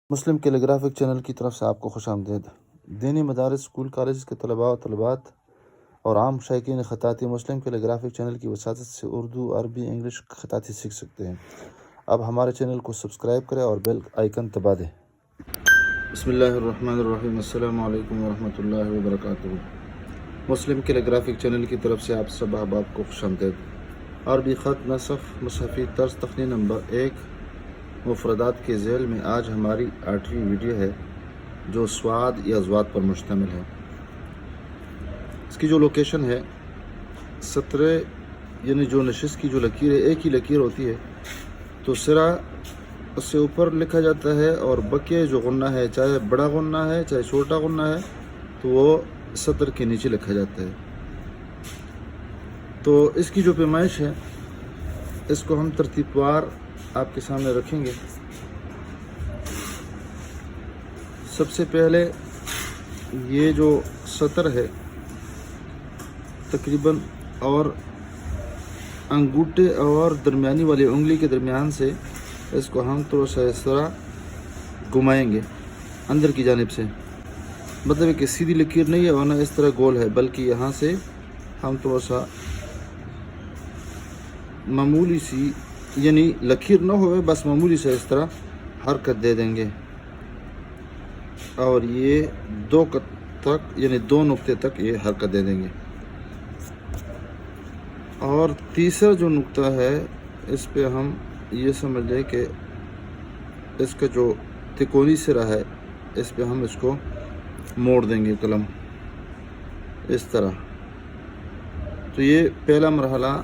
مسلم کیلیگرافک channel کی طرف سے آپ کو خوش آمدید۔ دینی مدارس، اسکول، کالجز کے طلباء و طالبات اور عام شائقین خطاطی مسلم کیلیگرافک چینل کی وساطت سے اردو، عربی، انگلش خطاطی سیکھ سکتے ہیں۔ اب ہمارے چینل کو سبسکرائب کریں اور بیل آئیکن دبا دیں۔ بسم اللہ الرحمن الرحیم۔ السلام علیکم ورحمۃ اللہ وبرکاتہ۔ مسلم کیلیگرافک چینل کی طرف سے آپ سب احباب کو خوش آمدید۔ عربی خط نصف مصحفی طرز تخنی نمبر 1 مفردات کے ذیل میں آج ہماری 8ویں ویڈیو ہے جو سواد یا ضواد پر مشتمل ہے۔ اس کی جو لوکیشن ہے سطرے یعنی جو نشست کی جو لکیر ہے، ایک ہی لکیر ہوتی ہے تو سرا اس سے اوپر لکھا جاتا ہے اور بقیہ جو غنہ ہے، چاہے بڑا غنہ ہے چاہے چھوٹا غنہ ہے، تو وہ سطر کے نیچے لکھا جاتا ہے۔ تو اس کی جو پیمائش ہے اس کو ہم ترتیب وار آپ کے سامنے رکھیں گے۔ سب سے پہلے یہ جو سطر ہے تقریباً اور انگوٹھے اور درمیانی والی انگلی کے درمیان سے اس کو ہم تھوڑا سا اس طرح گھمائیں گے اندر کی جانب سے، مطلب کہ سیدھی لکیر نہیں ہے ورنہ اس طرح گول ہے، بلکہ یہاں سے ہم تھوڑا سا معمولی سی، یعنی لکیر نہ ہوئے بس معمولی سے اس طرح حرکت دے دیں گے اور یہ 2 تک یعنی 2 نقطے تک یہ حرکت دے دیں گے۔ اور تیسرا جو نقطہ ہے اس پہ ہم یہ سمجھ لیں کہ اس کا جو تکونی سرا ہے اس پہ ہم اس کو موڑ دیں گے قلم اس طرح۔ تو یہ پہلا مرحلہ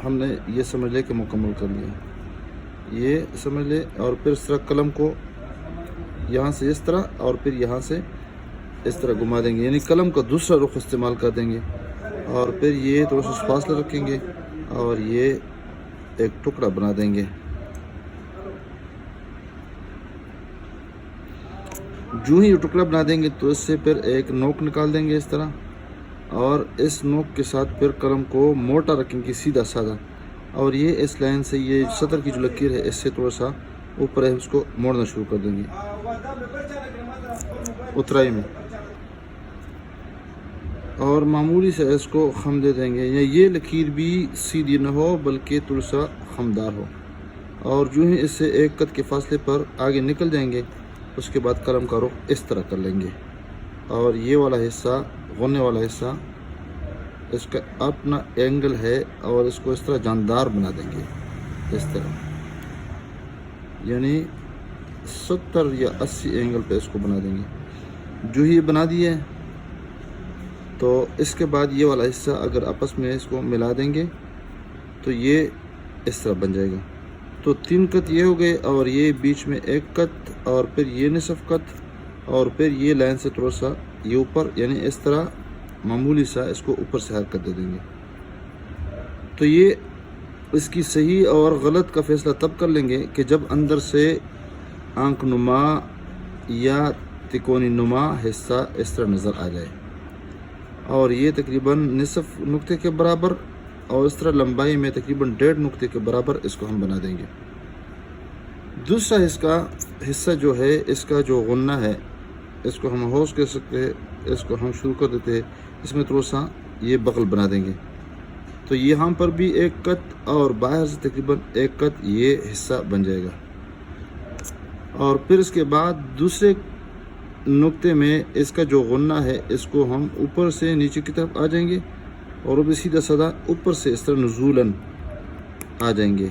ہم نے یہ سمجھ لے کہ مکمل کر لیا، یہ سمجھ لے۔ اور پھر اس طرح قلم کو یہاں سے اس طرح اور پھر یہاں سے اس طرح گھما دیں گے، یعنی قلم کا دوسرا رخ استعمال کر دیں گے اور پھر یہ تھوڑا سا فاصلہ رکھیں گے اور یہ ایک ٹکڑا بنا دیں گے۔ جو ہی یہ ٹکڑا بنا دیں گے تو اس سے پھر ایک نوک نکال دیں گے اس طرح، اور اس نوک کے ساتھ پھر قلم کو موٹا رکھیں گے سیدھا سادہ، اور یہ اس لائن سے یہ سطر کی جو لکیر ہے اس سے تھوڑا سا اوپر ہے اس کو موڑنا شروع کر دیں گے اترائی میں، اور معمولی سے اس کو خم دے دیں گے، یا یہ لکیر بھی سیدھی نہ ہو بلکہ تھوڑا سا خمدار ہو۔ اور جو ہی اس سے 1 قد کے فاصلے پر آگے نکل جائیں گے اس کے بعد قلم کا رخ اس طرح کر لیں گے، اور یہ والا حصہ غنے والا حصہ اس کا اپنا اینگل ہے اور اس کو اس طرح جاندار بنا دیں گے اس طرح، یعنی 70 یا 80 اینگل پہ اس کو بنا دیں گے۔ جو ہی بنا دیے تو اس کے بعد یہ والا حصہ اگر آپس میں اس کو ملا دیں گے تو یہ اس طرح بن جائے گا۔ تو 3 قط یہ ہو گئے اور یہ بیچ میں 1 قط اور پھر یہ نصف قط اور پھر یہ لائن سے تھوڑا سا یہ اوپر، یعنی اس طرح معمولی سا اس کو اوپر سے حرکت دے دیں گے۔ تو یہ اس کی صحیح اور غلط کا فیصلہ تب کر لیں گے کہ جب اندر سے آنکھ نما یا تکونی نما حصہ اس طرح نظر آ جائے، اور یہ تقریباً نصف نقطے کے برابر، اور اس طرح لمبائی میں تقریباً 1.5 نقطے کے برابر اس کو ہم بنا دیں گے۔ دوسرا حصہ جو ہے اس کا جو غنہ ہے اس کو ہم ہوش کہہ سکتے ہیں، اس کو ہم شروع کر دیتے ہیں، اس میں تھوڑا سا یہ بغل بنا دیں گے، تو یہاں پر بھی 1 قط اور باہر سے تقریباً 1 قط یہ حصہ بن جائے گا۔ اور پھر اس کے بعد دوسرے نقطے میں اس کا جو غنہ ہے اس کو ہم اوپر سے نیچے کی طرف آ جائیں گے اور وہ بھی سیدھا سادہ اوپر سے اس طرح نزولاً آ جائیں گے۔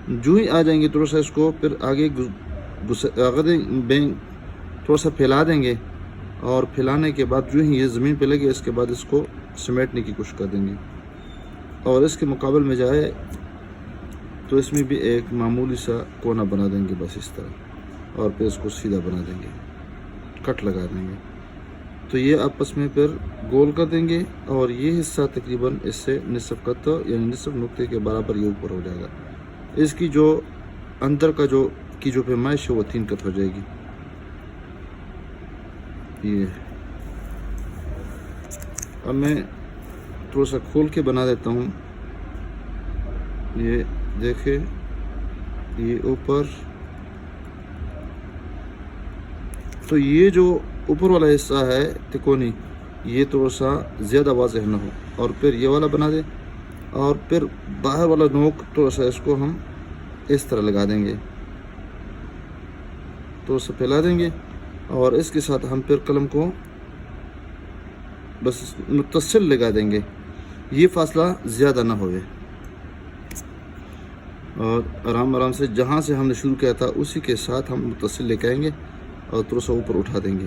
جو ہی آ جائیں گے تھوڑا سا اس کو پھر آگے تھوڑا سا پھیلا دیں گے، اور پھیلانے کے بعد جو ہی یہ زمین پہ لگے اس کے بعد اس کو سمیٹنے کی کوشش کر دیں گے، اور اس کے مقابل میں جائے تو اس میں بھی ایک معمولی سا کونا بنا دیں گے بس اس طرح، اور پھر اس کو سیدھا بنا دیں گے، کٹ لگا دیں گے، تو یہ آپس میں پھر گول کر دیں گے، اور یہ حصہ تقریباً اس سے نصف قط یعنی نصف نقطے کے برابر یہ اوپر ہو جائے گا۔ اس کی جو اندر کا جو پیمائش ہے وہ 3 قط ہو جائے گی۔ یہ اب میں تھوڑا سا کھول کے بنا دیتا ہوں، یہ دیکھیں یہ اوپر تو یہ جو اوپر والا حصہ ہے تکونی یہ تھوڑا سا زیادہ واضح نہ ہو، اور پھر یہ والا بنا دیں، اور پھر باہر والا نوک تھوڑا سا اس کو ہم اس طرح لگا دیں گے، تھوڑا سا پھیلا دیں گے، اور اس کے ساتھ ہم پھر قلم کو بس متصل لگا دیں گے، یہ فاصلہ زیادہ نہ ہوئے، اور آرام آرام سے جہاں سے ہم نے شروع کیا تھا اسی کے ساتھ ہم متصل لے کے آئیں گے اور تھوڑا سا اوپر اٹھا دیں گے،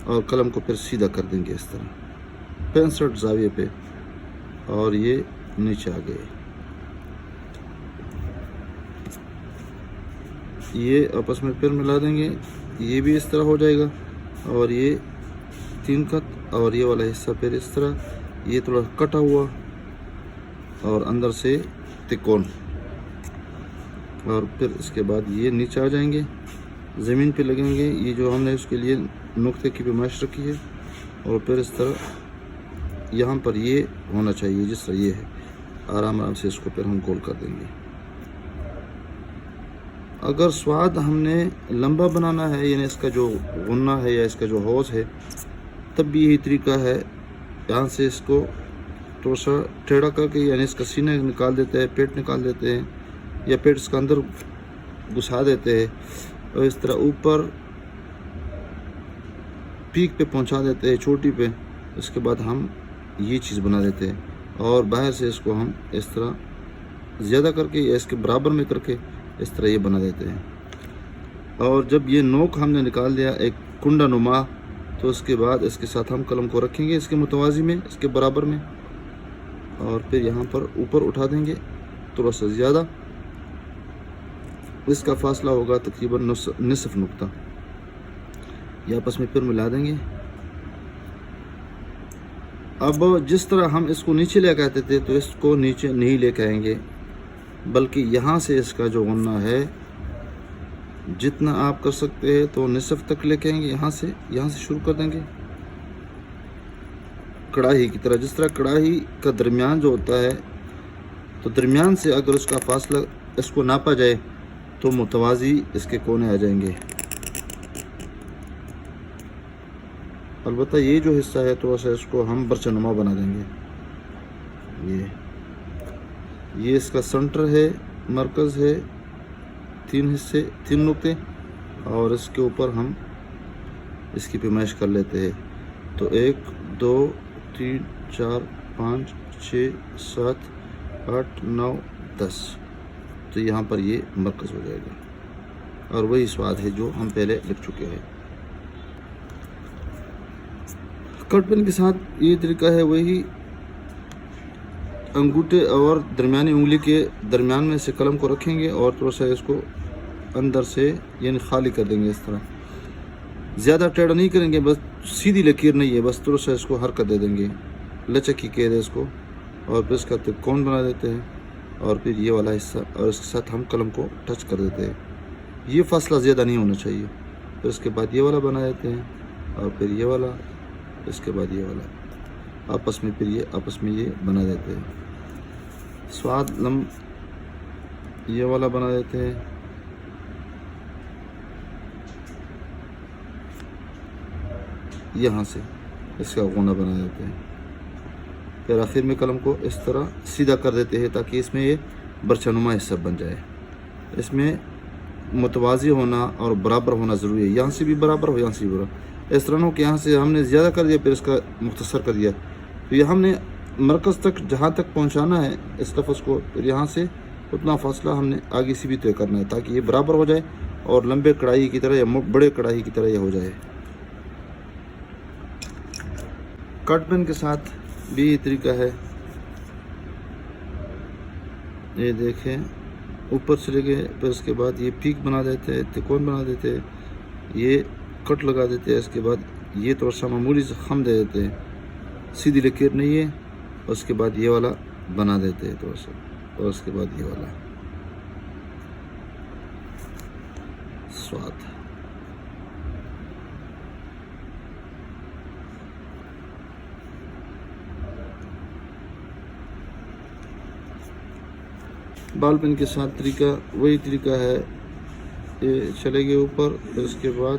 اور قلم کو پھر سیدھا کر دیں گے اس طرح 65 زاویے پہ، اور یہ نیچے آ گئے۔ یہ آپس میں پھر ملا دیں گے، یہ بھی اس طرح ہو جائے گا، اور یہ 3 خط، اور یہ والا حصہ پھر اس طرح، یہ تھوڑا کٹا ہوا اور اندر سے تکون، اور پھر اس کے بعد یہ نیچے آ جائیں گے، زمین پہ لگیں گے، یہ جو ہم نے اس کے لیے نقطے کی پیمائش رکھی ہے، اور پھر اس طرح یہاں پر یہ ہونا چاہیے جس طرح یہ ہے، آرام آرام سے اس کو پھر ہم گول کر دیں گے۔ اگر سواد ہم نے لمبا بنانا ہے، یعنی اس کا جو غنہ ہے یا اس کا جو حوض ہے، تب بھی یہی طریقہ ہے، یہاں سے اس کو تھوڑا سا ٹیڑھا کر کے، یعنی اس کا سینہ نکال دیتے ہیں، پیٹ نکال دیتے ہیں، یا پیٹ اس کا اندر گھسا دیتے ہیں، اور اس طرح اوپر پیک پہ پہنچا دیتے ہیں، چوٹی پہ، اس کے بعد ہم یہ چیز بنا دیتے ہیں، اور باہر سے اس کو ہم اس طرح زیادہ کر کے یا اس کے برابر میں کر کے اس طرح یہ بنا دیتے ہیں۔ اور جب یہ نوک ہم نے نکال دیا ایک کنڈا نما، تو اس کے بعد اس کے ساتھ ہم قلم کو رکھیں گے اس کے متوازی میں، اس کے برابر میں، اور پھر یہاں پر اوپر اٹھا دیں گے تھوڑا سا زیادہ، اس کا فاصلہ ہوگا تقریباً نصف نقطہ، یہ آپس میں پھر ملا دیں گے۔ اب جس طرح ہم اس کو نیچے لے کے آتے تھے تو اس کو نیچے نہیں لے کے آئیں گے، بلکہ یہاں سے اس کا جو غنہ ہے جتنا آپ کر سکتے ہیں تو نصف تک لے کے آئیں گے، یہاں سے شروع کر دیں گے، کڑاہی کی طرح، جس طرح کڑاہی کا درمیان جو ہوتا ہے، تو درمیان سے اگر اس کا فاصلہ اس کو ناپا جائے تو متوازی اس کے کونے آ جائیں گے۔ البتہ یہ جو حصہ ہے تھوڑا سا اس کو ہم برچہ نما بنا دیں گے، یہ اس کا سنٹر ہے، مرکز ہے، 3 حصے، 3 نقطے، اور اس کے اوپر ہم اس کی پیمائش کر لیتے ہیں، تو 1 2 3 4 5 6 7 8 9 10، تو یہاں پر یہ مرکز ہو جائے گا، اور وہی سواد ہے جو ہم پہلے لکھ چکے ہیں۔ کٹ پین کے ساتھ یہ طریقہ ہے وہی، انگوٹھے اور درمیانی انگلی کے درمیان میں سے قلم کو رکھیں گے، اور تھوڑا سا اس کو اندر سے یعنی خالی کر دیں گے، اس طرح زیادہ ٹیڑھا نہیں کریں گے، بس سیدھی لکیر نہیں ہے، بس تھوڑا سا اس کو حرکت دے دیں گے، لچک ہی کہہ دے اس کو، اور پھر اس کا تکون بنا دیتے ہیں، اور پھر یہ والا حصہ، اور اس کے ساتھ ہم قلم کو ٹچ کر دیتے ہیں، یہ فاصلہ زیادہ نہیں ہونا چاہیے، پھر اس کے بعد یہ والا بنا دیتے ہیں، اور پھر یہ والا، اس کے بعد یہ والا، آپس میں پھر یہ آپس میں یہ بنا دیتے ہیں، سواد یہ والا بنا دیتے ہیں، یہاں سے اس کا غنہ بنا دیتے ہیں، پھر آخر میں قلم کو اس طرح سیدھا کر دیتے ہیں تاکہ اس میں یہ برچہ نما حصہ بن جائے۔ اس میں متوازی ہونا اور برابر ہونا ضروری ہے، یہاں سے بھی برابر ہو، یہاں سے بھی برابر، اس طرح ہو کہ یہاں سے ہم نے زیادہ کر دیا پھر اس کا مختصر کر دیا، تو یہ ہم نے مرکز تک جہاں تک پہنچانا ہے اس لفظ کو، پھر یہاں سے اتنا فاصلہ ہم نے آگے سے بھی طے کرنا ہے تاکہ یہ برابر ہو جائے اور لمبے کڑاہی کی طرح یا بڑے کڑاہی کی طرح یہ ہو جائے۔ کٹ پین کے ساتھ بھی یہ طریقہ ہے، یہ دیکھیں اوپر چلے گئے، پھر اس کے بعد یہ پیک بنا دیتے ہیں، تکون بنا دیتے ہیں، یہ کٹ لگا دیتے ہیں، اس کے بعد یہ تھوڑا سا معمولی سے خم دے دیتے ہیں، سیدھی لکیر نہیں ہے، اس کے بعد یہ والا بنا دیتے ہیں تھوڑا سا، اور اس کے بعد یہ والا سواد۔ بال پین کے ساتھ طریقہ وہی طریقہ ہے، یہ چلے گئے اوپر، پھر اس کے بعد